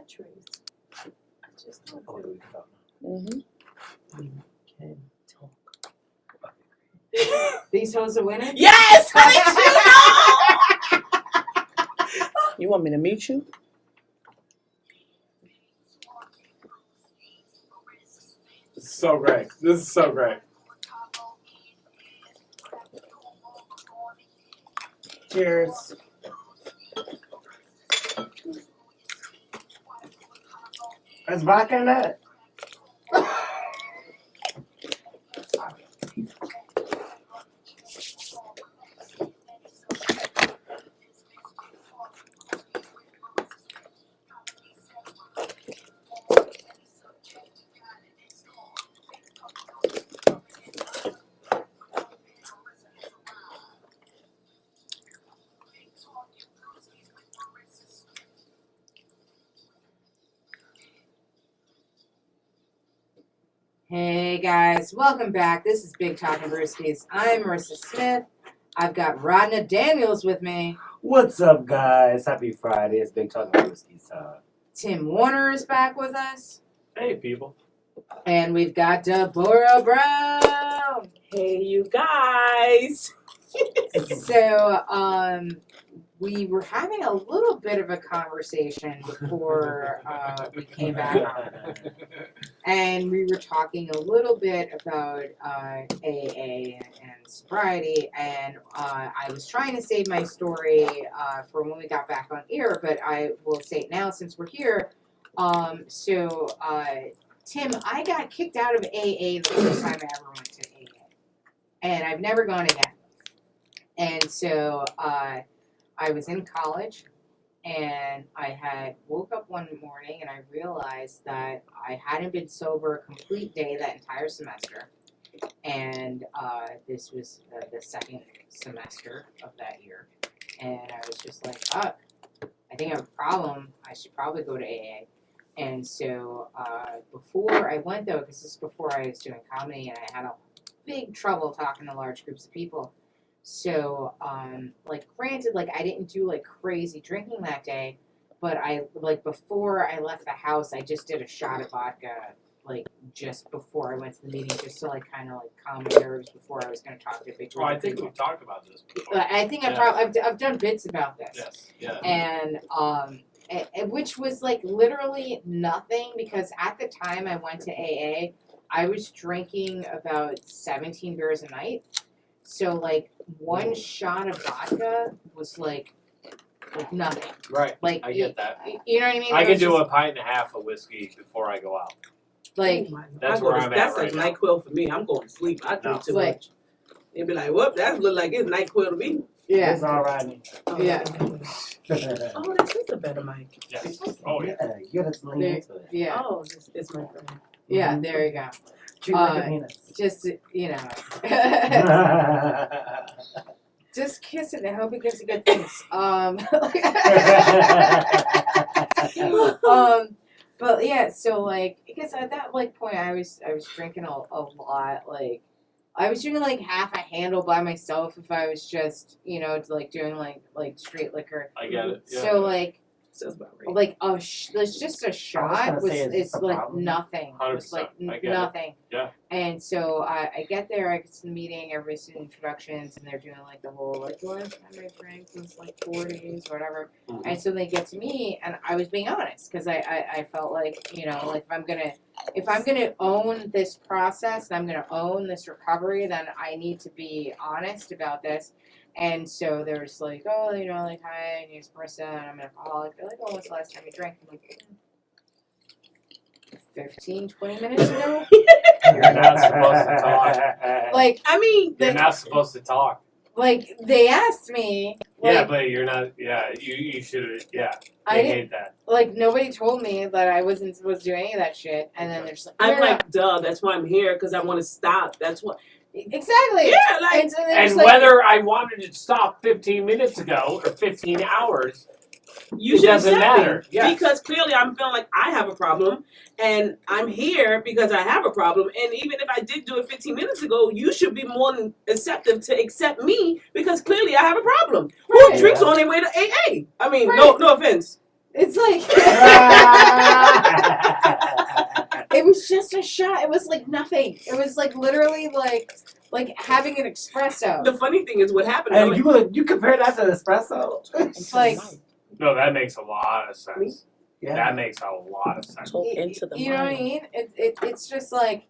batteries. I just thought Mm-hmm. we can talk. These hoes are winning? Yes! How did you know? You want me to mute you? This is so great. This is so great. Cheers. There's vodka in that. Hey guys, welcome back. This is Big Talk and Brewski's. I'm Marissa Smith. I've got Rodna Daniels with me. What's up, guys? Happy Friday. It's Big Talk and Brewski's time. Tim Warner is back with us. Hey, people. And we've got Deborah Brown. Hey, you guys. So, we were having a little bit of a conversation before we came back on. And we were talking a little bit about AA and sobriety. And I was trying to save my story for when we got back on air, but I will say it now since we're here. Tim, I got kicked out of AA the first time I ever went to AA. And I've never gone again. And so I was in college, and I had woke up one morning, and I realized that I hadn't been sober a complete day that entire semester. And this was the second semester of that year. And I was just like, oh, I think I have a problem. I should probably go to AA. And so before I went, though, because this is before I was doing comedy, and I had a big trouble talking to large groups of people. So, granted, I didn't do, crazy drinking that day, but before I left the house, I just did a shot of vodka, just before I went to the meeting, just to, calm my nerves before I was going to talk to a big group I of think people. we've talked about this before. I think I've done bits about this. Yes, yeah. And, which was, literally nothing, because at the time I went to AA, I was drinking about 17 beers a night. So, one shot of vodka was, nothing. Right. I get that. You know what I mean? I can do a pint and a half of whiskey before I go out. That's where I'm at That's right now. NyQuil for me. I'm going to sleep. I drink too much. They'd be like, whoop, that look like it's NyQuil to me. Yeah. It's all right. Yeah. Oh, this is a better mic. Yes. Oh, yeah. You gotta lean into it. Yeah. Oh, this is my friend. Yeah, there you go. Treat like a penis. Just, just kiss it and I hope it gives a good kiss. But yeah, so because at that point I was drinking a lot. I was drinking half a handle by myself if I was just doing straight liquor. I get it. Yeah. So Sounds about right. It's just a shot it's nothing. It's 100%. I get nothing. it. Yeah. And so I get there, I get to the meeting, everybody's doing introductions, and they're doing the whole the last time I drank was 4 days, whatever. Mm-hmm. And so they get to me, and I was being honest because I felt if I'm gonna own this process, and I'm gonna own this recovery, then I need to be honest about this. And so there's hi, my name's Marissa, and I'm an alcoholic. They're oh, when's the last time you drank? I'm 15, 20 minutes ago. You're not supposed to talk. You're not supposed to talk. They asked me. But you're not. Yeah, you should. Yeah, I hate that. Nobody told me that I wasn't supposed to do any of that shit, and then they're just I'm duh. That's why I'm here, because I want to stop. That's what. Exactly. Yeah, and whether I wanted to stop 15 minutes ago or 15 hours, it doesn't matter. Yes. Because clearly I'm feeling like I have a problem, and I'm here because I have a problem. And even if I did do it 15 minutes ago, you should be more than accepting to accept me, because clearly I have a problem. Who drinks on their way to AA? I mean, no offense. It's shot. It was like nothing. It was like literally like having an espresso. The funny thing is what happened. And you compare that to espresso? It's like, No, that makes a lot of sense. Yeah. That makes a lot of sense. Talk into the you know what I mind. mean? It's just like,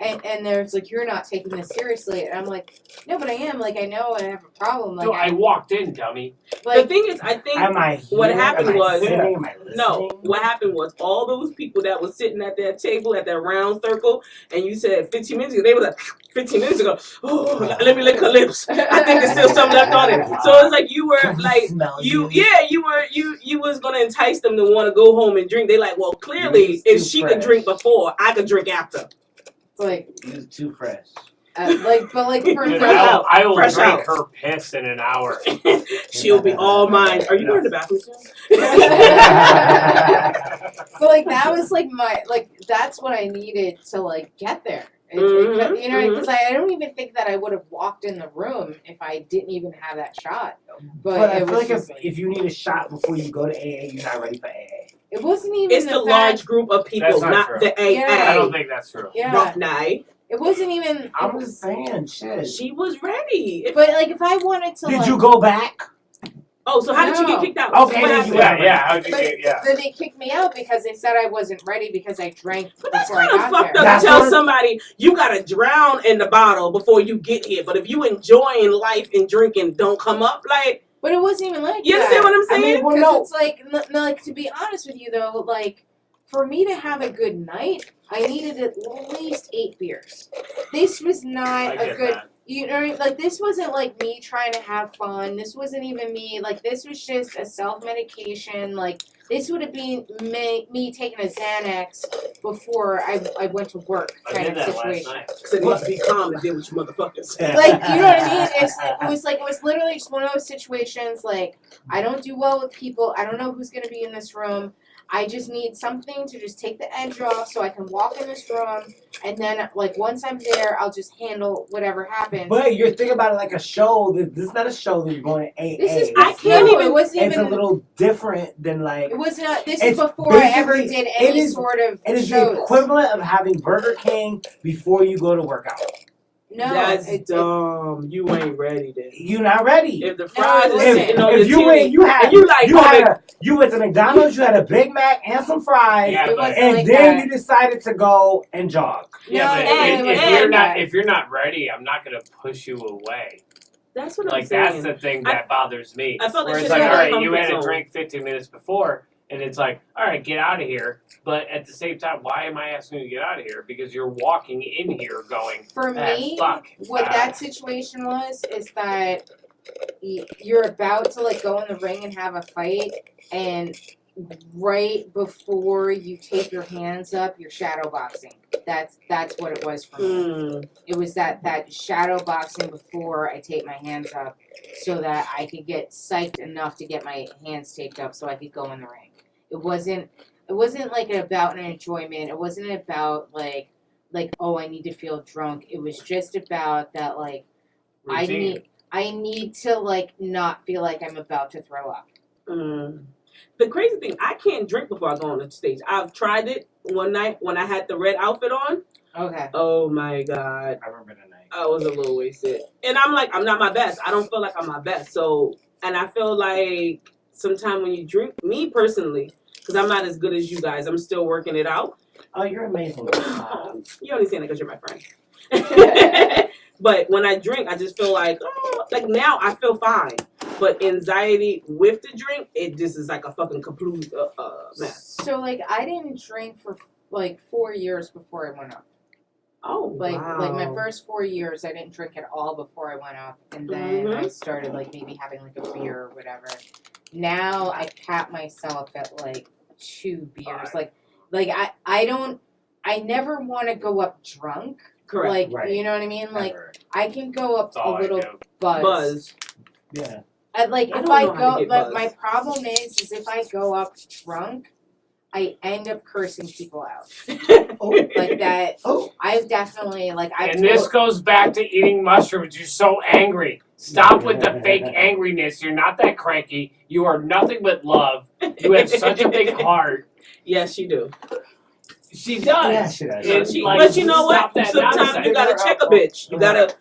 and there's like, you're not taking this seriously, and I'm like, no, but I am. Like, I know I have a problem. Like, No, I walked in, dummy. The like, thing is, I think Am I here? what happened Am I was- sitting? Am I listening? no. What happened was all those people that was sitting at that table at that round circle, and you said 15 minutes ago. They were like 15 minutes ago. Oh, let me lick her lips. I think there's still something left on it. So it's like you were Can we like. smell You was gonna entice them to want to go home and drink. They like, well, clearly, You're if too she fresh. could drink before, I could drink after. like, You're too fresh. but like for Dude, me, I will Fresh drink out. her piss in an hour. She'll be all mine. Are you going to the bathroom soon? but like that was like that's what I needed to like get there. You know, because I don't even think that I would have walked in the room if I didn't even have that shot. But I it feel was like just, if you need a shot before you go to AA, you're not ready for AA. it wasn't even It's the fact, large group of people, That's not not true. the AA. Yeah. I don't think that's true. Yeah, Rock night. it wasn't even. I'm just saying, shit. She was ready. But like, if I wanted to, Did like, you go back? Oh, so how did you No. get kicked out? Okay, What then happened? you Yeah, yeah. How'd you But get? Yeah. then they kicked me out because they said I wasn't ready because I drank But that's before I kind of got fucked there. up That's to tell what- somebody you gotta drown in the bottle before you get here. But if you enjoying life and drinking, don't come up. Like, But it wasn't even like you that. understand what I'm I saying? mean, well, Because no. it's like, like, to be honest with you though, like, for me to have a good night, I needed at least 8 beers. This was I not a get good. that. You know, like, this wasn't like me trying to have fun. This wasn't even me. Like, this was just a self-medication. Like, this would have been me taking a Xanax before I went to work I kind did of that last situation. night. So you must be calm to deal with you motherfuckers. Like, you know what I mean? It was literally just one of those situations. Like, I don't do well with people. I don't know who's gonna be in this room. I just need something to just take the edge off so I can walk in this room, and then like once I'm there, I'll just handle whatever happens. But you're thinking about it like a show. This is not a show that you're going to AA. This is I can't no, even- It wasn't It's even. a little different than like. It was not. This It's is before I ever basically- did it any is- sort of It is shows. the equivalent of having Burger King before you go to workout. No, That's it- dumb. You ain't ready then. You're not ready. If the fries is listen. sitting on If the you titty, went, you had and you like, you went to McDonald's, you had a Big Mac and some fries, Yeah, it but wasn't and like then that. you decided to go and jog. Yeah, No, but and- if and- you're not if you're not ready, I'm not gonna push you away. that's what I'm Like saying. that's the thing that bothers me. I felt that Where it's shit like, out all of right, you comfort had a zone. drink 15 minutes before, and it's like, all right, get out of here. But at the same time, why am I asking you to get out of here? Because you're walking in here going, For me, fuck. what that situation was is that you're about to like go in the ring and have a fight, and right before you take your hands up, you're shadow boxing. That's what it was for me. Mm. It was that shadow boxing before I take my hands up, so that I could get psyched enough to get my hands taped up, so I could go in the ring. It wasn't like about an enjoyment. It wasn't about like oh, I need to feel drunk. It was just about that like routine. I need to like not feel like I'm about to throw up. Mm. The crazy thing, I can't drink before I go on the stage. I've tried it one night when I had the red outfit on. Okay. Oh my God. I remember that night. I was a little wasted. And I'm like, I'm not my best. I don't feel like I'm my best. So, and I feel like sometimes when you drink, me personally, because I'm not as good as you guys, I'm still working it out. Oh, you're amazing. You only saying that because you're my friend. But when I drink, I just feel like, oh, like now I feel fine. But anxiety with the drink, it just is like a fucking complete mess. So like I didn't drink for like 4 years before I went up. Oh, Like wow. my first 4 years, I didn't drink at all before I went up, and then Mhm. I started like maybe having like a beer or whatever. Now I cap myself at like 2 beers. Like I never want to go up drunk. Correct. Like Right. you know what I mean? Like Never. I can go up That's all a I little do. Buzz. Yeah. Like I if don't I know how to go, get but buzzed. my problem is if I go up drunk, I end up cursing people out like that. Oh. I've definitely like I've And this goes back to eating mushrooms. You're so angry. Stop with the fake angriness. You're not that cranky. You are nothing but love. You have such a big heart. Yes, you do. She does. Yeah, she does. And, But you know what? stop that Sometimes nonsense. you gotta check a bitch. You gotta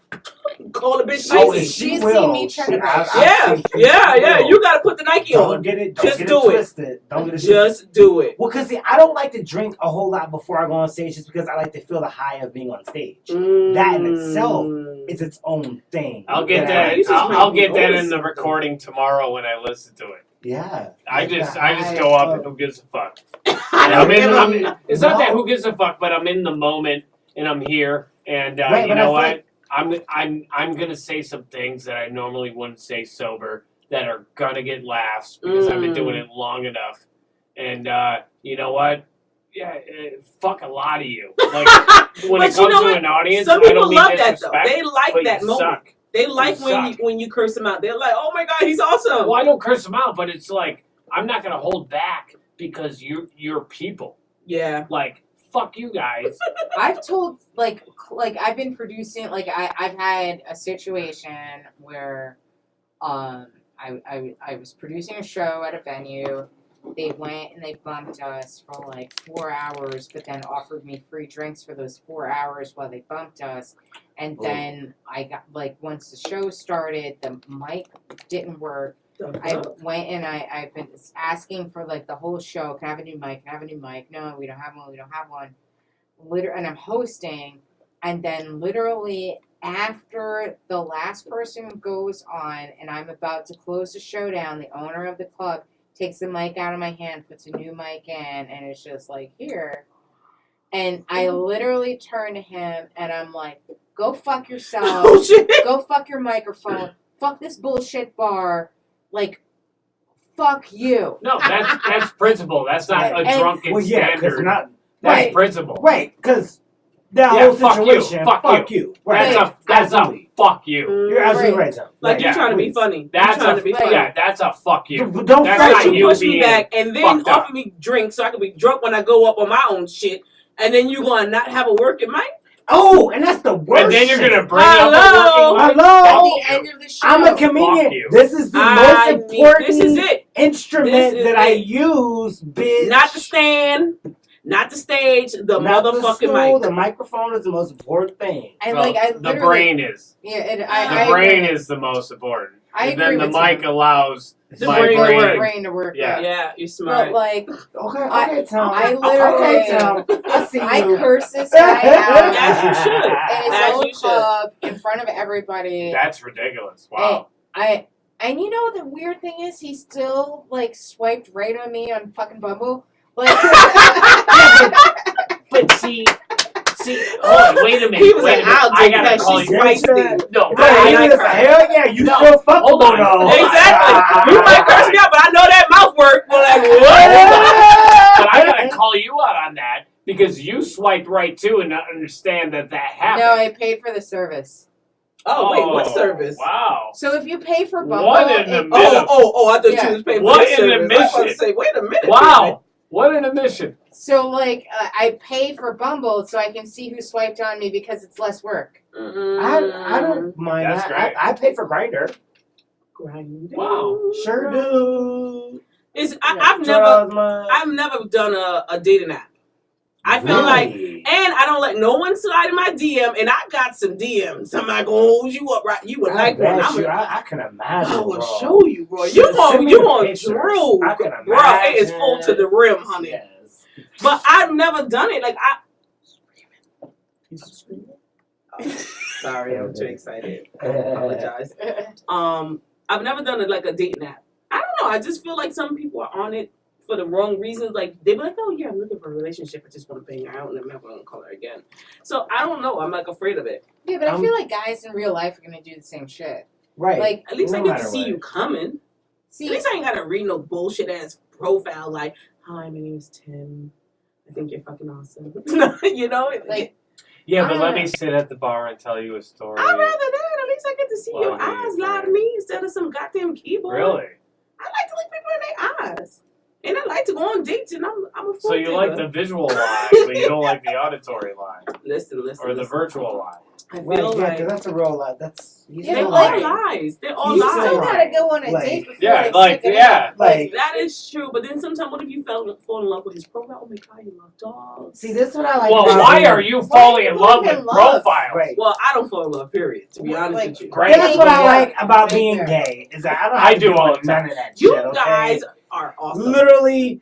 call a bitch Oh, Nike. and She's will. seen me check She- it out. I've Yeah, seen she yeah. will. You gotta put the Nike Don't on. get it. Just Don't get do it it. twisted. Don't get it twisted. Just do it. Well, cause see, I don't like to drink a whole lot before I go on stage, just because I like to feel the high of being on stage. That in itself is its own thing. I'll get that I that. You just I'll make get me that notice in the something. recording tomorrow when I listen to it. Yeah. I Like just the go high up and of- who gives a fuck. I don't give a. It's not that who gives a fuck, but I'm in the moment and I'm here, and Right, you but know I what? I'm gonna say some things that I normally wouldn't say sober that are gonna get laughs because I've been doing it long enough, and you know what? Yeah, fuck a lot of you. Like when But it you comes know to what? an audience, Some I people don't mean love that though. disrespect, They like but that you moment. suck. They like You when you curse them out. They're like, "Oh my god, he's awesome." Well, I don't curse them out, but it's like I'm not gonna hold back because you're people. Yeah. Like fuck you guys. I've told like I've been producing I've had a situation where I was producing a show at a venue. They went and they bumped us for like 4 hours, but then offered me free drinks for those 4 hours while they bumped us. And then I got like once the show started, the mic didn't work. I went and I've been asking for like the whole show. Can I have a new mic? Can I have a new mic? No, we don't have one. We don't have one. And I'm hosting, and then literally after the last person goes on, and I'm about to close the show down, the owner of the club takes the mic out of my hand, puts a new mic in, and it's just like here. And I literally turn to him, and I'm like, "Go fuck yourself. Oh shit. Go fuck your microphone. Fuck this bullshit bar. Like, fuck you." No, that's principle. That's not a And- drunken Well, yeah, because standard. not That's right, principle. right, because that Yeah, whole fuck you, situation. fuck you. Right. That's a Absolutely. fuck you. You're absolutely Right. right, Tom. Like Right. you're trying to be Please. funny. That's you're trying a to be funny. yeah. That's a fuck you. Don't That's fight not First you you push me being back and then fucked up. offer me drinks so I can be drunk when I go up on my own shit. And then you gonna not have a working mic? Oh, and that's the worst. And then you're shit. gonna bring Hello? up a working mic. Hello? At Fuck the you. end of the show, I'm a Fuck comedian. you. This is the most important This is it. instrument This is that I it. use, bitch. Not the stand, not the stage, the Not the motherfucking stool, mic. The microphone is the most important thing. and Well, like I the literally, brain is. yeah, and The I brain agree. is the most important. I And then agree the with mic Tim. allows The my brain to The work. brain to work. Yeah. Yeah, you're But smart. like Okay, I- okay, Tom. I literally- Okay, Tom. I see I you. curse this guy out As you should. in his As own you should. club in front of everybody. That's ridiculous. Wow. And you know what the weird thing is? He still like swiped right on me on fucking Bumble. Like But see, hold on, wait a minute. He was wait like, a minute. I'll I take gotta that. call She's you. feisty. No, Right, I he like was her. like, hell yeah, you No, still fuckable hold on. though. Exactly. You might curse me out, but I know that mouth work. We're like, what? But I gotta call you out on that because you swiped right too and not understand that happened. no, I paid for the service. Oh, wait, what service? Wow. So if you pay for Bumble, What in the it- minute? Oh, I thought Yeah. you was paying for What this an service. I was about to admission. say, wait a minute. Wow. What an admission. so like I pay for Bumble so I can see who swiped on me because it's less work. I don't mind That's that. great. I pay for Grindr. Grindr. Wow. Sure do. I've never done a dating app. I feel like, Really? and I don't let no one slide in my DM, and I got some DMs. I'm not gonna hold you up, right? You would I like one. bet I'm you. gonna, I can imagine, I will bro. show you, bro. Send You me the on pictures. Drew, I can bro. It is full to the rim, honey. Yes. But I've never done it. Like sorry, I'm too excited. I apologize. I've never done it like a dating app. I don't know. I just feel like some people are on it for the wrong reasons. Like they be like, "Oh yeah, I'm looking for a relationship. I just want to bang her out, and I'm never gonna call her again." So I don't know. I'm like afraid of it. Yeah, but I feel like guys in real life are gonna do the same shit. Right. Like, At least No I get matter to see what. you coming. At see, least I ain't gotta read no bullshit ass profile like, "Hi, my name is Tim. I think you're fucking awesome." You know, like Yeah, but let Ah. me sit at the bar and tell you a story. I'd rather that. At least I get to see your Well, eyes yeah. lie to me instead of some goddamn keyboard. Really? I like to look people in their eyes. And I like to go on dates, and I'm a full So you like the visual lie, but you don't like the auditory lie, listen, or the virtual lie. I Right, feel yeah, like because that's a real lie. That's he's Yeah, they're still all like- lying. lies. They're all He's You lies. still lying. gotta go on a Like- date before Yeah, they like, stick it yeah. in. Like, That is true, but then sometimes what if you fall in love with his profile? Oh my god, you love dogs. see, this is what I like. Well, about why him. are you Why falling do in you love fall with in love? profiles? Right. Well, I don't fall in love, period, to be honest Like, with you. Great. That's what I Yeah. like about Right being there. gay. Is that I don't. I have to do deal all with the time. none of that You shit. Okay? guys are awesome. Literally,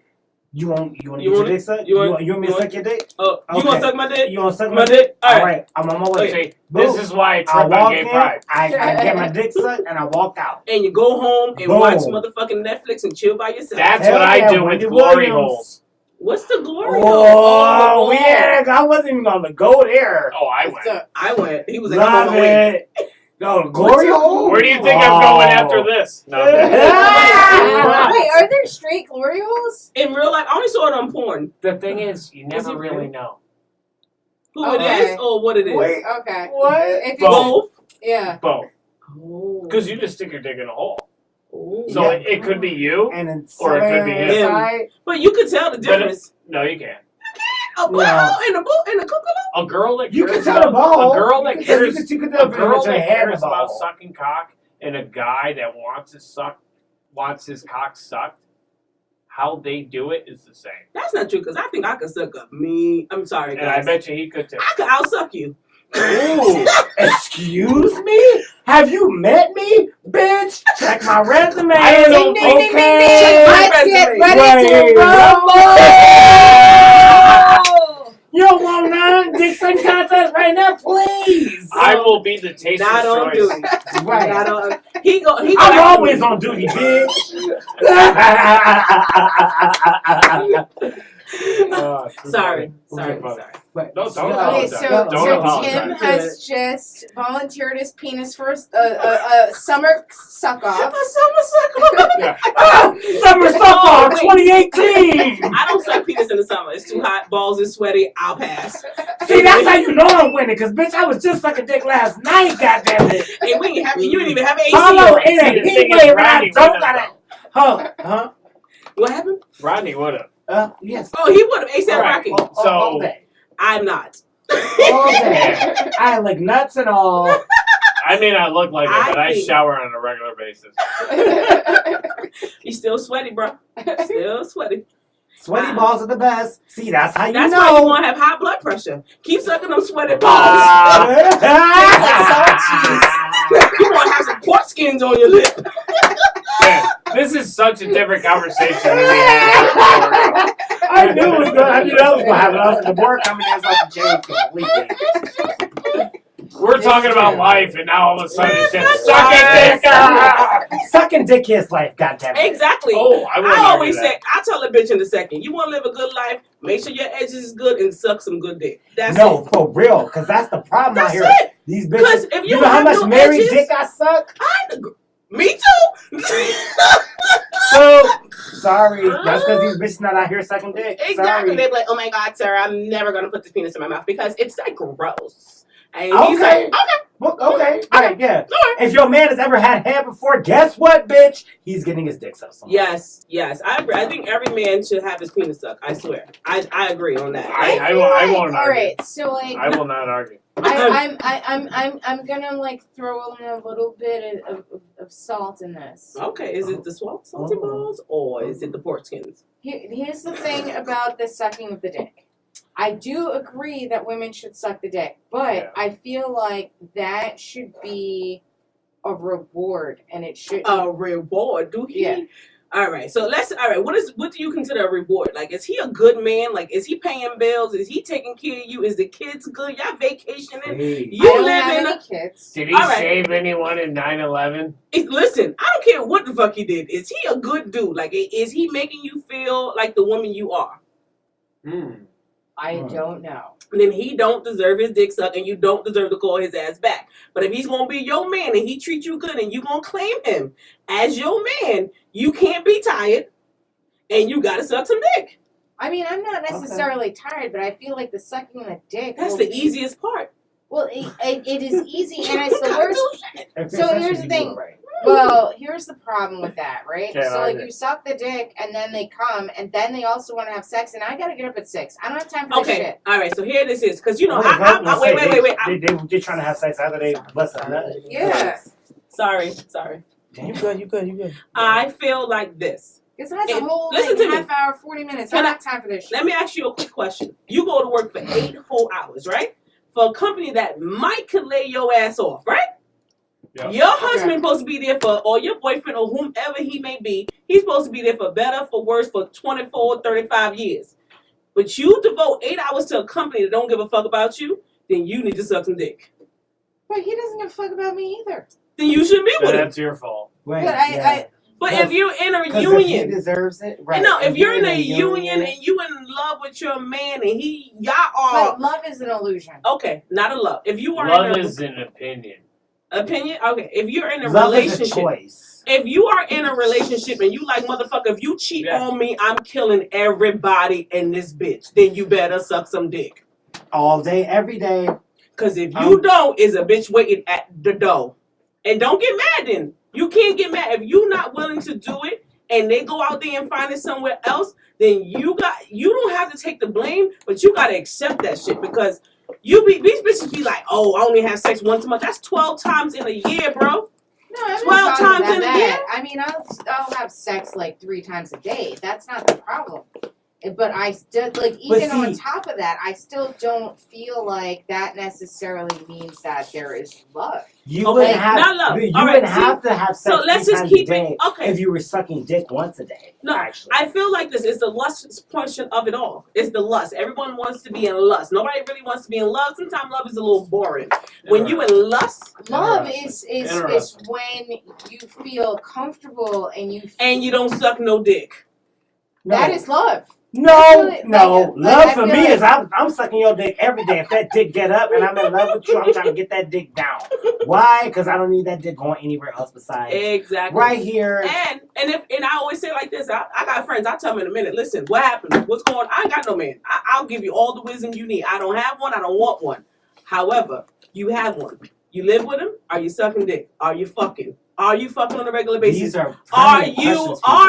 you want to You get your want- dick sucked? you You want- want me you to want- suck your dick? Oh, you Okay. gonna suck my dick? You want to suck My my dick? dick? All All right. right, I'm on my way. See, Boom. this is why I I trip on walk gay in, pride. I get my dick sucked, and I walk out. And you go home and Boom. watch motherfucking Netflix and chill by yourself. That's Hell what I yeah, do with Wendy glory Williams. holes. What's the glory? Oh, yeah, I wasn't even gonna go there. Oh, I went. So, I went. He was like, I'm on Love my way. it. No, glory hole. Where do you think I'm going after this? No. Ah! wait, are there straight glory holes? In real life, I only saw it on porn. The thing is, you never it really real? know. Who Okay. it is or what it is. Wait, Okay. what? If it's, Both. yeah. Both. Oh. Because you just stick your dick in a hole. Oh. So Yeah. it could be you. And it's Or it could be somewhere him. inside. But you could tell the But difference. No, you can't. A ball and a ball and a cookie. A girl that You cares can tell the about ball. a girl that cares You can a tell girl with your that head in cares the about ball. sucking cock and a guy that wants his cock sucked. How they do it is the same. That's not true because I think I could suck up me. I'm sorry, And I guys. bet you he could too. I could outsuck you. Ooh, excuse me? Have you met me? Bitch, check my resume. I don't Ding, ding, ding, ding, ding. Okay. Let's get ready Wait. to rumble. You don't want none? Dick sucking contest right now, please. I will be the taster's Not on choice. duty. Right. Not on. He go. I'm always on duty, bitch. Sorry. Okay. Right. No, don't Okay, apologize. so, Don't so apologize. Tim has just volunteered his penis for a summer suck off. Yeah. Summer Softball wait. 2018. I don't suck penis in the summer. It's too hot. Balls is sweaty. I'll pass. See, that's how you know I'm winning, because, bitch, I was just sucking dick last night, goddammit. And we ain't have. You didn't even have AC. Paulo, on. it See, ain't the he thing is, way around. Rodney Don't would've, gotta. Huh? What happened? Rodney would have. Yes. Oh, he would have. ASAP All right. Rocky. All day. I'm not. All day. I lick nuts and all. I may not look like it, I but I think- shower on a regular basis. He's still sweaty, bro. Still sweaty. Sweaty balls are the best. See, that's how you That's know. why you want to have high blood pressure. Keep sucking them sweaty balls. You want to have some pork skins on your lip. Man, this is such a different conversation than we had. I knew it was good. I knew that was going to happen. I was like, the board coming in like a change completely. We're talking about life, and now all of a sudden it's just Suck sucking dick. Sucking dick his life, goddammit. Exactly. Oh, I wouldn't I argue always that. say, I tell a bitch in a second, you want to live a good life, make sure your edges is good and suck some good dick. That's No, it. for real, because that's the problem That's out here. it. These Because bitches, if you you know don't how have much no married edges- dick I suck? Me too. So, sorry. That's because these bitches not out here sucking dick. Exactly. Sorry. They're like, oh my God, sir, I'm never going to put this penis in my mouth because it's like gross. And he's Okay. like, okay. Well, okay. Right, yeah. Alright. If your man has ever had hair before, guess what, bitch? He's getting his dick sucked. somewhere. Yes, I agree. I think every man should have his penis sucked. I swear. I agree on that. I feel won't all argue. right, so like I will not argue. I'm gonna like throw in a little bit of salt in this. Okay, is it the salty Oh. balls or is it the pork skins? Here's the thing about the sucking of the dick. I do agree that women should suck the dick, but Yeah. I feel like that should be a reward, and it should. A reward, do he? Yeah. All right, so all right. What do you consider a reward? Like, is he a good man? Like, is he paying bills? Is he taking care of you? Is the kids good? Y'all vacationing? Please. You I don't live have in any kids. Did he All right. save anyone in 9/11? Listen, I don't care what the fuck he did. Is he a good dude? Like, is he making you feel like the woman you are? I don't know. Then he don't deserve his dick sucked, and you don't deserve to call his ass back. But if he's gonna be your man and he treats you good, and you gonna claim him as your man, you can't be tired, and you gotta suck some dick. I mean, I'm not necessarily tired, but I feel like the sucking the dick. That's will the be- easiest part. Well, it is easy, and it's the worst. If So it's here's the you thing. do it right. Well, here's the problem with that, right? Can't So, like, argue. you suck the dick, and then they come, and then they also want to have sex, and I gotta get up at 6. I don't have time for this Okay, shit. all right. So here this is, because you know, Wait, wait. They're trying to have sex after they bust a nut. Yeah. Sorry. You good. I feel like this. Because that's a It- whole listen like, to me. half hour, 40 minutes. Can I don't have time for this shit. Let me ask you a quick question. You go to work for 8 whole hours, right? For a company that might could lay your ass off, right? Yeah. Your husband supposed to be there for, or your boyfriend or whomever he may be, he's supposed to be there for better, for worse, for 24, 35 years. But you devote 8 hours to a company that don't give a fuck about you, then you need to suck some dick. But he doesn't give a fuck about me either. Then you shouldn't be with him. That's your fault. Right, But I But if you're in a Because union, he deserves it. Right. no, if you're in a union and you in love with your man and y'all are but love is an illusion. okay, not a love. If you are Love in is an opinion. opinion, okay. If you're in a love relationship, is a choice. if you are in a relationship and you like motherfucker, if you cheat Yeah. on me, I'm killing everybody in this bitch. Then you better suck some dick. All day, every day. Cause if you don't, is a bitch waiting at the door. And don't get mad then. You can't get mad if you're not willing to do it. And they go out there and find it somewhere else, then you don't have to take the blame, but you gotta accept that shit because these bitches be like, oh, I only have sex once a month. That's 12 times in a year, bro. No, I'm 12 not talking times about in a that. year? I mean, I'll have sex like 3 times a day. That's not the problem. But I still even on top of that, I still don't feel like that necessarily means that there is love. You Okay, wouldn't have. not love. You All right, wouldn't see? have to have sex So let's 3 just times keep a day it okay. if you were sucking dick once a day. No, actually. I feel like this is the lust portion of it all. It's the lust. Everyone wants to be in lust. Nobody really wants to be in love. Sometimes love is a little boring. When you in lust, Love is Interesting. when you feel comfortable and you don't suck no dick. that is love. No. Like, Love I for feel me like- is I'm sucking your dick every day. If that dick get up and I'm in love with you, I'm trying to get that dick down. Why? Because I don't need that dick going anywhere else besides Exactly. right here. And I always say it like this. I got friends. I tell them in a minute. Listen, what happened? What's going on? I ain't got no man. I'll give you all the wisdom you need. I don't have one. I don't want one. However, you have one. You live with him? Are you sucking dick? Are you fucking? Are you fucking on a regular basis? These are Are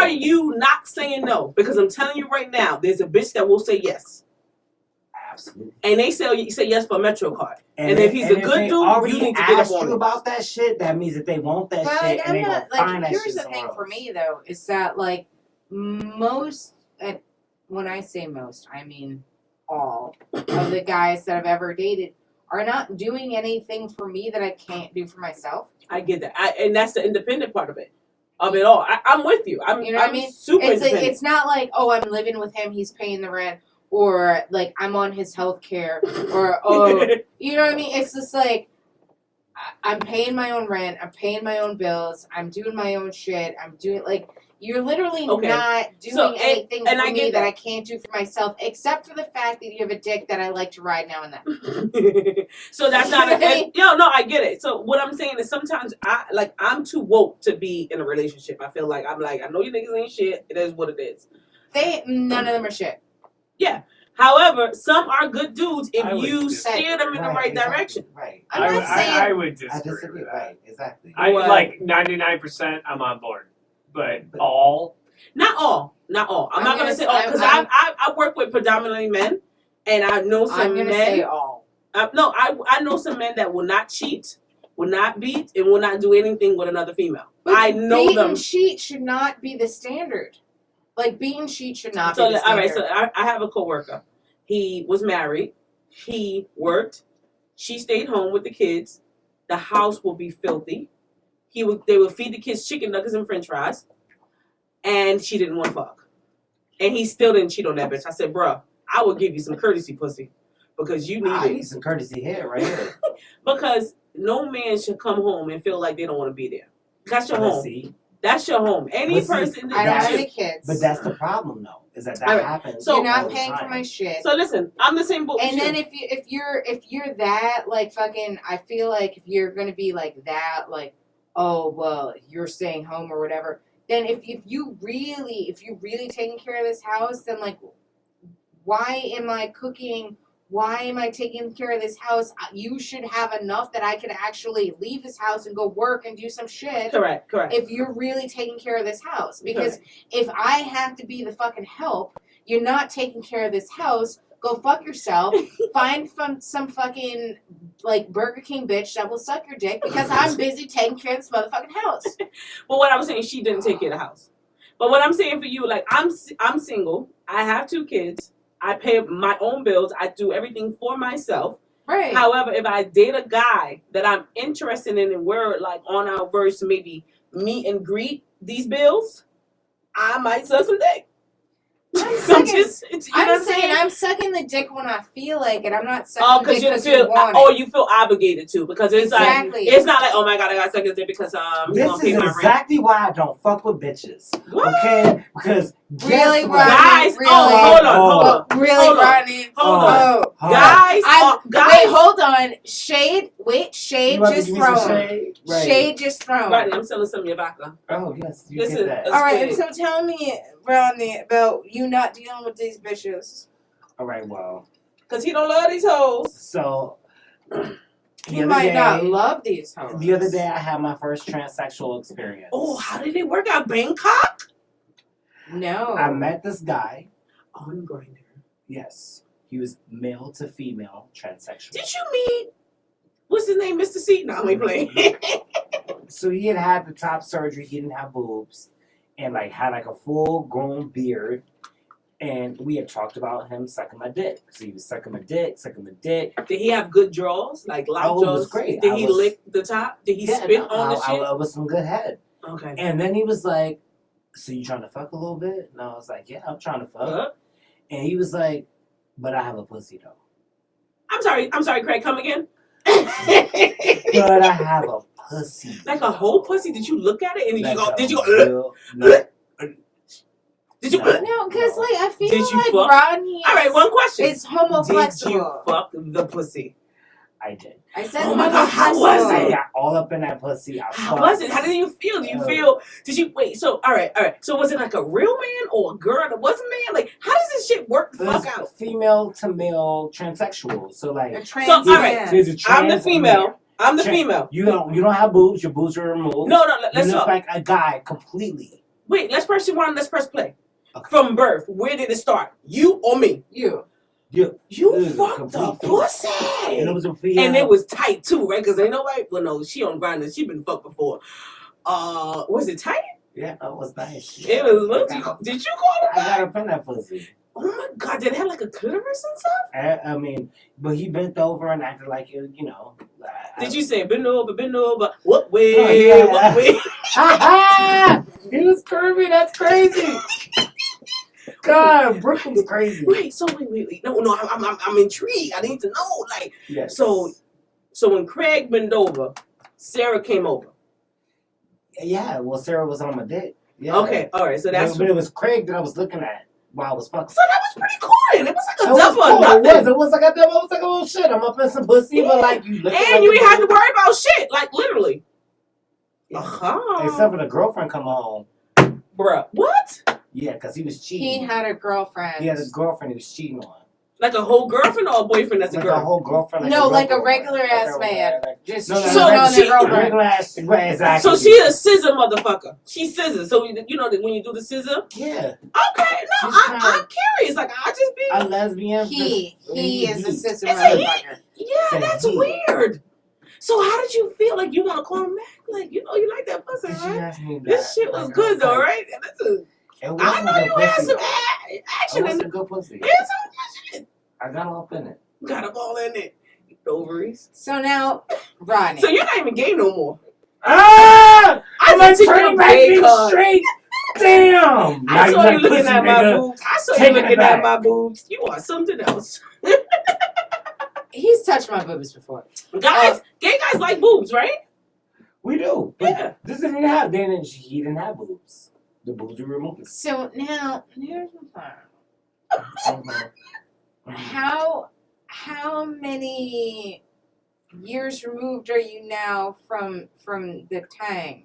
you not saying no? Because I'm telling you right now, there's a bitch that will say yes. Absolutely. And they say yes for a Metro card. And if he's a good they dude, already you need to get up asked on you it. about that shit, that means that they want that But shit like, and they I'm gonna not like. find that Here's shit the thing somewhere for else. me though is that like most, when I say most, I mean all of the guys that I've ever dated are not doing anything for me that I can't do for myself. I get that. And that's the independent part of it all. I'm with you. You know what I I'm mean? super It's like, independent. it's not like, oh, I'm living with him, he's paying the rent, or like I'm on his health care, or oh, you know what I mean? It's just like I'm paying my own rent, I'm paying my own bills, I'm doing my own shit, I'm doing like you're literally Okay. not doing So, anything and for I me get that that. I can't do for myself, except for the fact that you have a dick that I like to ride now and then. So that's not I get it. So what I'm saying is sometimes I'm too woke to be in a relationship. I feel like I know you niggas ain't shit. It is what it is. None of them are shit. Yeah. However, some are good dudes if I would you disagree. steer them in the right exactly, direction. Right. I'm not saying I would I disagree disagree. with that. Right. Exactly. I What? like 99%. I'm on board, but all. Not all. I'm not gonna say all because I work with predominantly men, and I know some I'm gonna men. say all. I know some men that will not cheat, will not beat, and will not do anything with another female. But I know beat them. and cheat should not be the standard. Like beat and cheat should not So be the all standard. right, so I have a coworker. He was married. He worked. She stayed home with the kids. The house will be filthy. They would feed the kids chicken nuggets and French fries, and she didn't want to fuck. And he still didn't cheat on that bitch. I said, bruh, I will give you some courtesy pussy because you need I it. need some courtesy here, right here. Because no man should come home and feel like they don't want to be there. That's your But home. see, That's your home. Any But see, person I don't that have you. any kids. but that's the problem, though, is that All right, happens. so- You're not all the paying for time. my shit. So listen, I'm the same boat. And with then you. if you're that like fucking, I feel like if you're gonna be like that, like, oh well, you're staying home or whatever. Then if you're really taking care of this house, then like, why am I cooking Why am I taking care of this house? You should have enough that I could actually leave this house and go work and do some shit. Correct. If you're really taking care of this house. Because if I have to be the fucking help, you're not taking care of this house. Go fuck yourself. Find some fucking like Burger King bitch that will suck your dick because I'm busy taking care of this motherfucking house. But what I was saying, she didn't take care of the house. But what I'm saying for you, like I'm single. I have 2 kids. I pay my own bills. I do everything for myself. Right. However, if I date a guy that I'm interested in and we're like on our verge to maybe meet and greet these bills, I might suck some dick. I'm saying I'm sucking the dick when I feel like it. I'm not Oh, sucking the because dick you because feel, you want oh, it. you feel obligated to because it's Exactly. like it's not like, oh my god, I got suck his dick because he's This gonna pay is my rent. exactly why I don't fuck with bitches. What? Okay? Because Really, guess what? Rodney? Guys, Really? hold on. Really, Hold on. Rodney? Hold on. Hold Guys, guys. Wait, hold on. Shade. Wait, shade You about to just give me some thrown. shade? Right. Shade just thrown. Rodney, I'm selling some of your vodka. Oh, yes. You This get is that. a All right, squid. so tell me, Rodney, about you not dealing with these bitches. All right, well. Because he don't love these hoes. So, You might not love these hoes. the other day, I had my first transsexual experience. Oh, how did it work out? Bangkok? No. I met this guy. On Grindr. Yes. He was male to female transsexual. Did you meet, what's his name, Mr. C? No, I'm playing. So he had the top surgery. He didn't have boobs. And, like, had, like, a full-grown beard. And we had talked about him sucking my dick. So he was sucking my dick. Did he have good draws? Like lock Oh, it draws? was great. Did he lick the top? Did he spit on the shit? I was some good head. Okay. And then he was like, so you trying to fuck a little bit? And I was like, yeah, I'm trying to fuck. Uh-huh. And he was like, but I have a pussy though. I'm sorry, Craig, come again? But I have a pussy. Like a whole pussy? Did you look at it and Like did you go, no. did you, No, because like I feel Did you like fuck? Rodney All right, one question. is homo Did you flexible. fuck the pussy? I did. I said Oh my homo God, how was flexible. I it? got all up in that pussy. How was it? How did you feel? Did you feel, wait, so, all right. So was it like a real man or a girl that wasn't man? Like, how does this shit work the fuck out? Female to male transsexual. So like, A trans So, all right. man. there's a trans I'm the female. I'm the Trans- female. You don't have boobs. Your boobs are removed. No, You let's look talk. like a guy completely. Wait, let's press rewind. Let's press play. Okay. From birth, where did it start? You or me? You. You Ugh, fucked the complete- pussy. And it was a And it was tight too, right? Because ain't nobody. Well, no, she on Grindr. She been fucked before. Was it tight? Yeah, it was nice. It was. Did you call I it? got up in that pussy. Oh my god! Did it have like a clitoris and stuff? I mean, but he bent over and acted like it, you know. Did you say bend over? What way? Oh, yeah. What way? He was curvy. That's crazy. God, Brooklyn's crazy. Wait. So wait. No. I'm intrigued. I need to know. Like, Yes. so when Craig bent over, Sarah came over. Yeah. Well, Sarah was on my dick. Yeah. Okay. All right. So that's. But it was Craig that I was looking at while I was fucking. So that was pretty cool. Then. It was like a It was double or cool. nothing. It was like a double. I was like, oh shit, I'm up in some pussy, but like you look. And you ain't had to worry about shit. Like literally. Uh-huh. Except for the girlfriend come home. Bruh. What? Yeah, because he was cheating. He had a girlfriend. He had a girlfriend he was cheating on. Like a whole girlfriend or a boyfriend that's a Like girl? a whole girlfriend. No, like a girlfriend. regular Like ass a- man. like- Just No, cheating So on she- their girlfriend. regular ass. Right, exactly. So she a scissor motherfucker. She scissors. So you know that when you do the scissor? Yeah. Okay, no, She's I'm curious. Like I just be A lesbian. He is a sister Is it he? motherfucker. yeah, Say that's he. weird. So how did you feel? Like you want to call him back? Like you know you like that pussy, Did she right? ask me that? This shit was Like, good though, like, right? And this is, It I wasn't know good you had pussy, some though. It action in wasn't it. good pussy. Yeah, some good shit. I got all up in it. Got them all in it. Ovaries. So now, Rodney. So you're not even gay no more. Ah! I I'm took turning your back gay being card. straight. Damn! I Now saw got you looking pussy, at my nigga. boobs. I saw you Taking it looking back. at my boobs. You are something else. He's touched my boobs before. Guys, gay guys like boobs, right? We do. But Yeah. this didn't have. He didn't have boobs. The boobs were removed. So now, here's my thing. How many years removed are you now from the tang?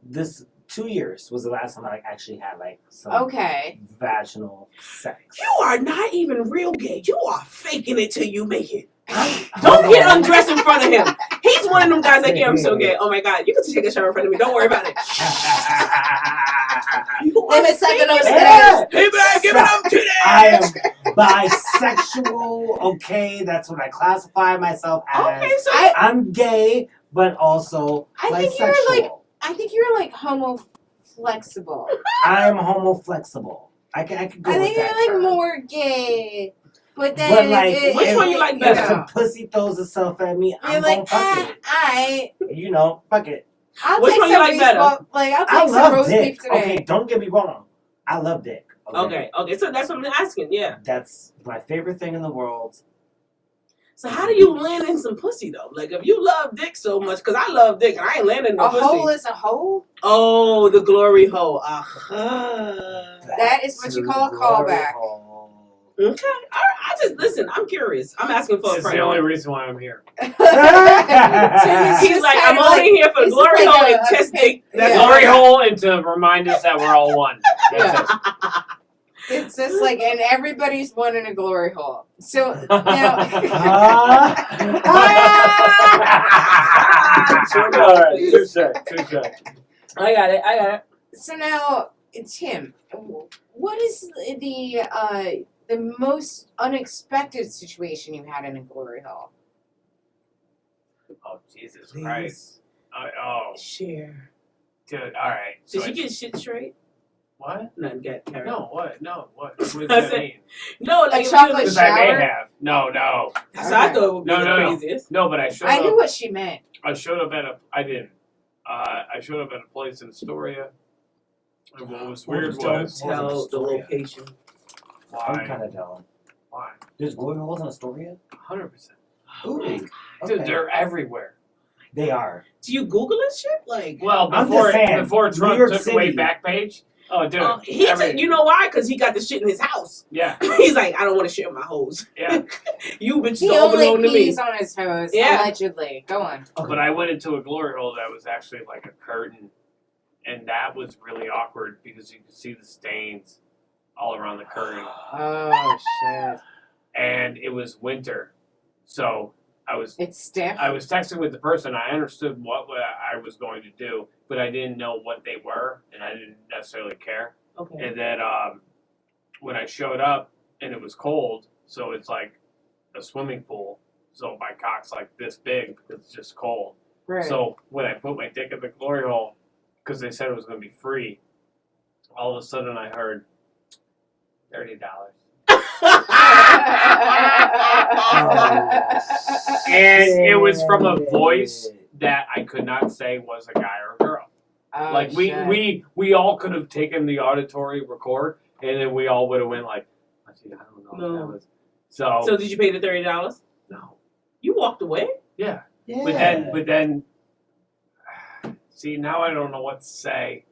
This 2 years was the last time I like, actually had like some Okay. vaginal sex. You are not even real gay. You are faking it till you make it. Hold Don't get on. undressed in front of him. He's one of them guys like, yeah, I'm so gay. Oh my God, you can take a shower in front of me. Don't worry about it. You Let are me suck faking on those it. Yeah. Hey man, give it up to I am bisexual. Okay, that's what I classify myself as. Okay, so I'm gay, but also I think bisexual. you're like homo flexible. I am homo flexible. I could go I with think that you're like term. more gay. But then But like, Which one you like if better? some pussy throws itself at me, You're I'm like, gonna fuck it. You know, fuck it. I'll Which take one you some like beef. better? I'll I take some love roast dick. beef today. Okay, don't get me wrong. I love dick. okay, so that's what I'm asking. Yeah. That's my favorite thing in the world. So how do you land in some pussy though? Like if you love dick so much, because I love dick and I ain't landing no A pussy. hole is a hole? Oh, the glory hole. Aha. That is what you call a Glory callback. hole. Okay. I just listen. I'm curious. I'm asking for a This is friend. the only reason why I'm here. He's It's like, kinda I'm only here for the it's glory like hole a- and test dick. That's Yeah. all Glory I got. hole and to remind us that we're all one. That's Yeah. It's just like, and everybody's one in a glory hole. So now, it. All right, touche. I got it. so now, Tim, what is the most unexpected situation you had in a glory hole? Oh Jesus Christ! Oh, Share. dude. All right. So Did you get shit straight? what? None. Get carried. No. What? No. What? What does I that said- mean? No, like A if you chocolate Because I may shower? have. No. That's what I thought it would be No, the no. craziest. No, but I showed I up. knew what she meant. I showed up at a. I didn't. I showed up at a place in Astoria. And what was weird Don't was tell the location. I'm why? kind of down. Why? There's glory holes in Astoria? 100%. Ooh. Dude, Okay. they're everywhere. They are. Do you Google this shit? Like, Well, I'm before just saying, before New Trump York took away City- Backpage. Oh, dude. you know why? Because he got the shit in his house. Yeah. He's like, I don't want to share my hose. Yeah. You bitches He all belong only to me. pees on his hose, Yeah. allegedly. Go on. But I went into a glory hole that was actually like a curtain, and that was really awkward because you could see the stains all around the curtain, Oh, shit. and it was winter, so It's stiff. I was texting with the person. I understood what I was going to do, but I didn't know what they were, and I didn't necessarily care. Okay. And then when I showed up, and it was cold, so it's like a swimming pool. So my cock's like this big because it's just cold. Right. So when I put my dick in the glory hole, because they said it was going to be free, all of a sudden I heard $30. And it was from a voice that I could not say was a guy or a girl. Oh, Like shit. we all could have taken the auditory record, and then we all would have went like, I don't know what that was. So did you pay the $30? No. You walked away? Yeah. Yeah. But then, see, now I don't know what to say.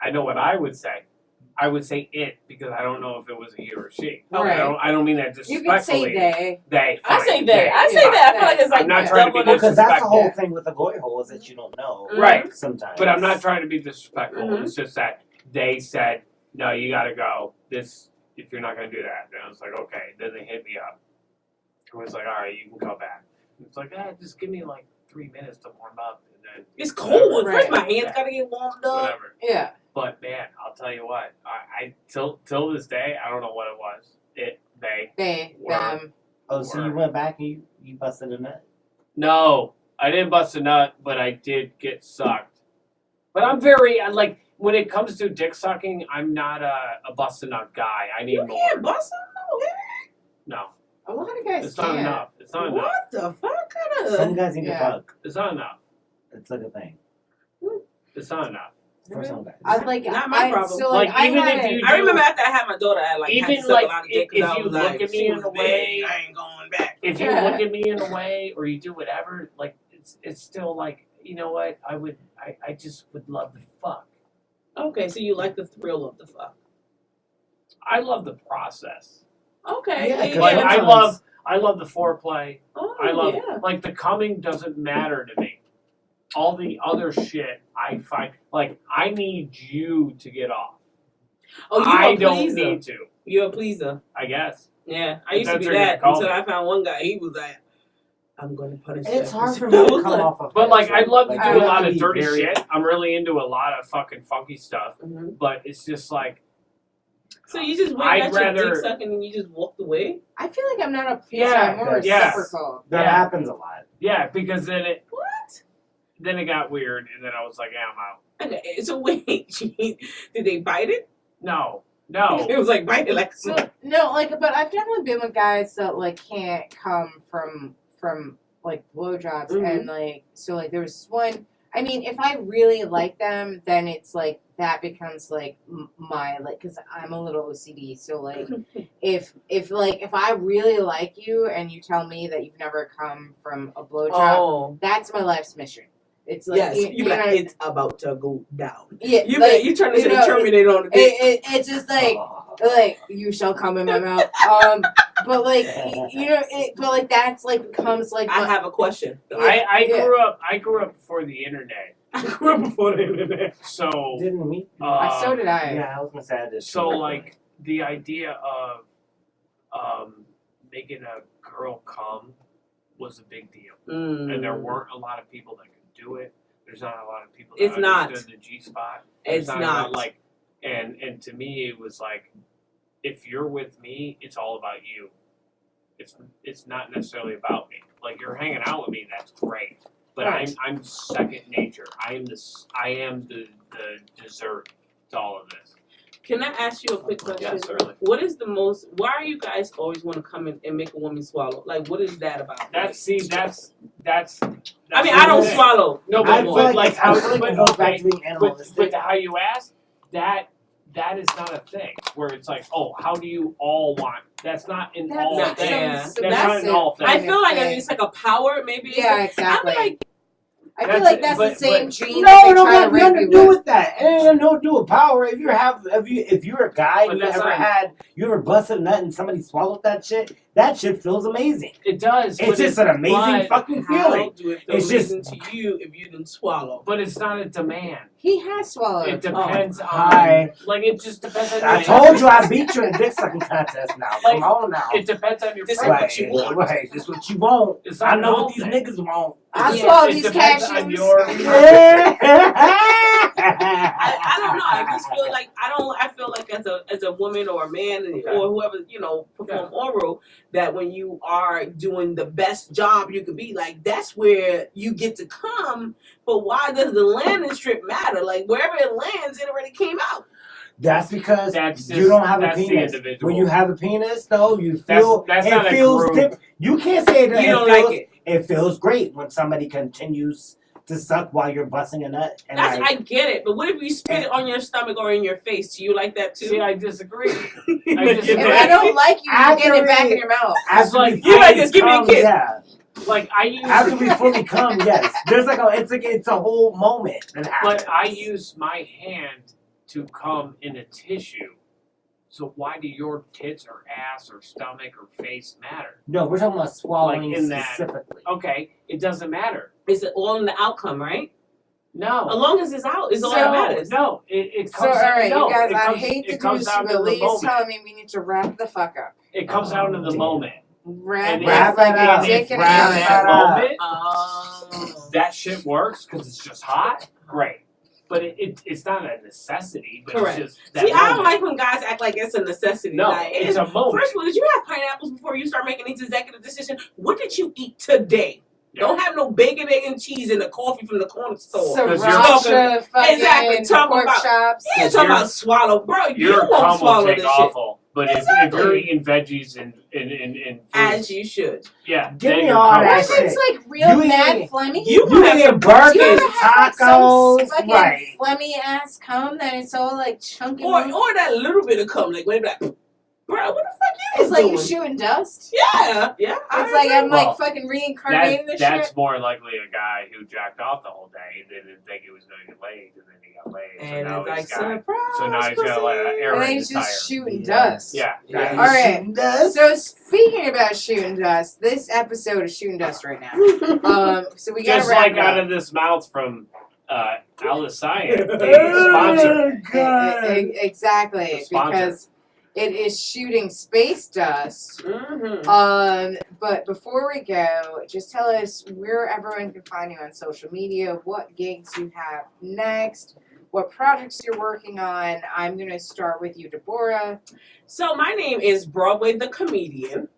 I know what I would say. I would say it because I don't know if it was a he or a she. Right. I don't mean that You could say disrespectfully. they. They. I fine, say that. I say Yeah. that. I feel like it's like I'm not trying to be double Because that's the disrespectful. whole thing with the glory hole is that you don't know. Right. Sometimes. But I'm not trying to be disrespectful. Mhm. It's just that they said, no, you got to go. This, if you're not going to do that. And I was like, okay. Then they hit me up. I was like, all right, you can go back. It's like, just give me like 3 minutes to warm up. And then It's cold. Right. First, my hands Yeah. gotta get warmed up. whatever. Yeah. But man, I'll tell you what. I till this day, I don't know what it was. They. They. Them. Oh, so you went back and you busted a nut? No, I didn't bust a nut, but I did get sucked. But I'm very like when it comes to dick sucking, I'm not a bust a nut guy. I need You more. can't bust them? No, A lot of guys it's not can't. enough. It's No. not enough. What the fuck? Some guys need Yeah. to fuck. It's not enough. It's like a thing. It's not enough. For some guys. I like. Not my problem. So like, Like, I even had if you I remember after I had my daughter, I like had Even to suck like, a lot of dick if 'cause I you was look like, at me she in was a big, way- I ain't going back. If you look at me in a way, or you do whatever, like it's still like, you know what? I just would love to fuck. Okay, so you like the thrill of the fuck. I love the process. Okay. Yeah, 'cause Like sometimes- I love the foreplay. Oh, I love yeah. like the coming doesn't matter to me. all the other shit I find like I need you to get off. Oh, I you a don't pleaser. need to. You're a pleaser. I guess. Yeah, I If used to that's be what you're that gonna call until me. I found one guy. He was like, "I'm going to punish you." It's hard for me to come off of But like, I love to Like, do you a have lot to of be dirty very- shit. I'm really into a lot of fucking funky stuff. Mhm. But it's just like, So you just went I'd and got your rather- dick sucking and you just walked away? I feel like I'm not a pleaser. Yeah, I'm more yeah. reciprocal. That Yeah. happens a lot. yeah, because then it What? got weird, and then I was like, yeah, I'm out. Okay, so wait, did they bite it? No. It was like bite it like So no, like, but I've definitely been with guys that like can't come from like blowjobs, and like so like there was one. I mean, if I really like them, then it's like that becomes like my like because I'm a little OCD. So like if I really like you and you tell me that you've never come from a blowjob, that's my life's mission. It's like yes, you be like, know, it's about to go down. yeah, You like, you turn into you the know, Terminator on the dick. it's just like you shall come in my mouth. But like you know, but like that's like becomes like I have a question. I Yeah. grew up before the internet, I grew up before the internet. so Didn't we? so did I. Yeah, I was gonna say I did. So too. like the idea of making a girl come was a big deal, and there weren't a lot of people that could do it. There's not a lot of people that It's not. understood the G spot. It's not. like, and to me it was like, if you're with me, it's all about you. It's not necessarily about me. Like you're hanging out with me, that's great. But Right. I'm second nature. I am the dessert to all of this. Can I ask you a quick question? Yes, certainly. What is the most? Why are you guys always want to come in and make a woman swallow? Like, what is that about? That's I mean, I don't it. swallow. No, I but feel like, like how, I feel like but, it goes back okay, to being but animalistic. how you asked, that is not a thing where it's like, oh, how do you all want? That's not an That's all not- thing. yeah. That's not an all thing. I feel like thing. it's like a power. Maybe. It's Yeah, like, exactly. I'm like, I feel That's like it, that's but- the same but- gene No, that they no, try to got nothing rape to you do with. with that. It ain't nothing to do with power. If you're a guy, But you that's ever not- busted a nut and somebody swallowed that shit feels amazing. It does. It's but just an amazing but- fucking how feeling. do it feel It's just- amazing to you if you didn't swallow? But it's not a demand. He has swallowed. It depends on. Hi. Like it just depends on. I your told you I beat you in a dick sucking contest now. Come on now. It depends on your This is preference. what you want. Right, this what you want. It's not I know an what these all thing. niggas want. I Yeah, swallowed it these depends on cashews. your- I don't know. I just feel like I feel like as a woman or a man or whoever perform oral, that when you are doing the best job you could be, like that's where you get to come. But why does the landing strip matter? Like wherever it lands, it already came out. That's because That's you just- don't have a that's the penis. individual. When you have a penis, though, you feel That's it not a feels group. different. You can't say that You don't feels, like it. It feels great when somebody continues to suck while you're busting a nut. And That's like, I get it. But what if you spit it on your stomach or in your face? Do you like that too? See, I disagree. Like, I just- If I don't like you, you get it back in your mouth. after like, we you like fully this, give me a come, kiss. Yeah, Like I use. after we fully come, yes. There's it's a whole moment that happens. But I use my hand to come in a tissue. So why do your tits or ass or stomach or face matter? No, we're talking about swallowing Like in that- specifically. Okay, it doesn't matter. It's all in the outcome, right? No. As long as it's out, it's all So- that matters. No, it So, comes all right, no, you guys, it I comes, hate to it do comes this, down to but the Lee's moment. telling me we need to wrap the fuck up. It comes down to the damn. moment. Wrap And it wrap up like it up. a dick in a Wrap In it that up. moment, Oh. that shit works because it's just hot. Great. But it's not a necessity, but Correct. it's just that See, I don't moment. like when guys act like it's a necessity. No, like, it's a moment. First of all, did you have pineapples before you start making these executive decisions? What did you eat today? Yeah. Don't have no bacon, egg, and cheese in the coffee from the corner store. Sriracha, fucking Exactly, talking pork about- chops. Yeah, Because talking your- about swallow, bro. You Your won't cum will swallow take this shit. awful. But if Exactly. you're eating veggies and food, As you should. yeah, Give then me your all cum that will If take- shit. it's like real You mad ain't- phlegmy, You You have eat some burgers, you ever have like some tacos, fucking right? phlegmy ass cum that is so like chunky. Or that little bit of cum, like wait a minute. Bro, what the fuck you It's like doing? you're shooting dust. Yeah. It's like I'm Well, like fucking reincarnating this That's shit. more likely a guy who jacked off the whole day and didn't think he was going to get laid, and then he got laid. And so now it's like, he's got. surprise, So now he's got like an pussy. arrow And in then his he's just tire. shooting Yes. dust. Yeah. Yeah, All right. shooting dust. So speaking about shooting dust, this episode is shooting dust right now. So we gotta Just wrap like it out up. of this mouth from Alisaya, the sponsor. Exactly, The sponsor. because it is shooting space dust. Mm-hmm. But before we go, just tell us where everyone can find you on social media, what gigs you have next, what projects you're working on. I'm gonna start with you, Deborah. So my name is Broadway the Comedian,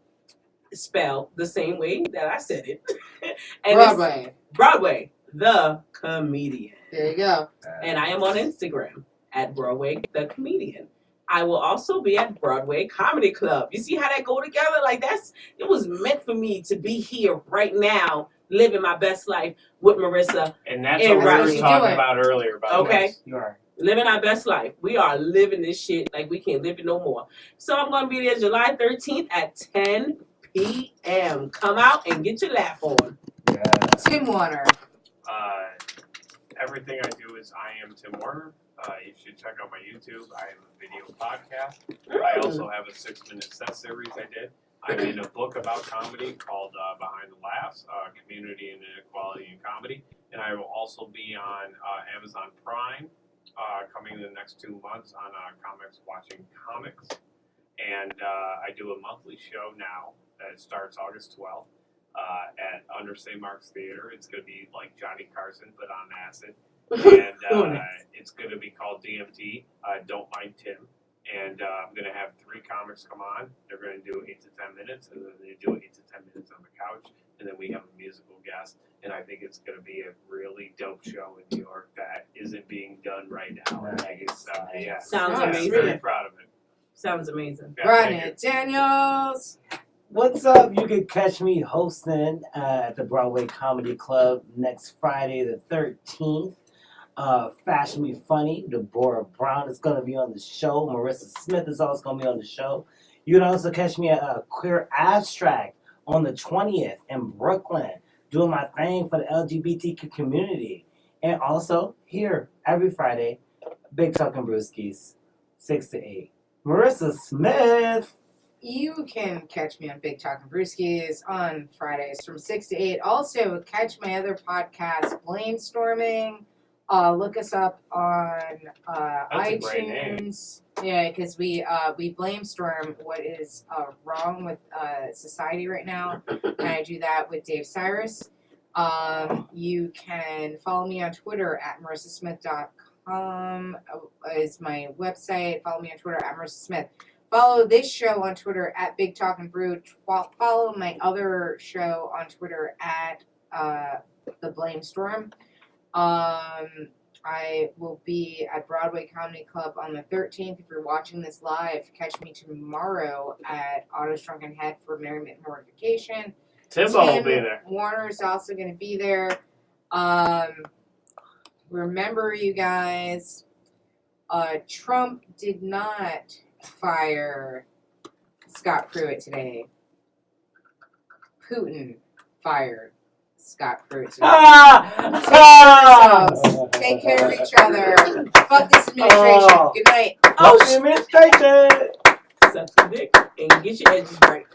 spelled the same way that I said it. And it's Broadway. Broadway the Comedian. There you go. And I am on Instagram at Broadway the Comedian. I will also be at Broadway Comedy Club. You see how that go together? Like it was meant for me to be here right now, living my best life with Marissa. And that's And what we were Rodney. talking about earlier. Okay. Yes, you are. Living our best life. We are living this shit like we can't live it no more. So I'm going to be there July 13th at 10 p.m. Come out and get your laugh on. Yeah. Tim Warner. Everything I do is I am Tim Warner. You should check out my YouTube. I have a video podcast. I also have a 6-minute set series I did. I'm in a book about comedy called Behind the Laughs, Community and Inequality in Comedy. And I will also be on Amazon Prime coming in the next 2 months on Comics Watching Comics. And I do a monthly show now that starts August 12th at Under St. Mark's Theater. It's going to be like Johnny Carson, but on acid. And it's going to be called DMT, Don't Mind Tim. And I'm going to have 3 comics come on. They're going to do 8 to 10 minutes, and then they do 8 to 10 minutes on the couch. And then we have a musical guest. And I think it's going to be a really dope show in New York that isn't being done right now. Nice. So, yeah. Sounds Yeah, amazing. Very proud of it. Sounds amazing. Yeah, thank Rodney you. Daniels. What's up? You can catch me hosting at the Broadway Comedy Club next Friday the 13th. Fashion Me Funny. Deborah Brown is going to be on the show. Marissa Smith is also going to be on the show. You can also catch me at Queer Abstract on the 20th in Brooklyn, doing my thing for the LGBTQ community. And also here every Friday, Big Talk and Brewski's 6 to 8. Marissa Smith. You can catch me on Big Talk and Brewski's on Fridays from 6 to 8. Also, catch my other podcast, Blamestorming. Look us up on That's a great name. iTunes. Yeah, because we blamestorm what is wrong with society right now, and I do that with Dave Cyrus. You can follow me on Twitter at marissasmith.com is my website. Follow me on Twitter at Marissa Smith. Follow this show on Twitter at Big Talk and Brew. Follow my other show on Twitter at The Blame Storm. I will be at Broadway Comedy Club on the 13th. If you're watching this live, catch me tomorrow at Otto's Drunken Head for Merriment and Mortification. Timbo will be there. Warner is also going to be there. Remember, you guys, Trump did not fire Scott Pruitt today. Putin fired Scott Pruitt today. Take care of each other. Fuck this administration. Good night. Oh, administration. Suck some dick and get your edges right.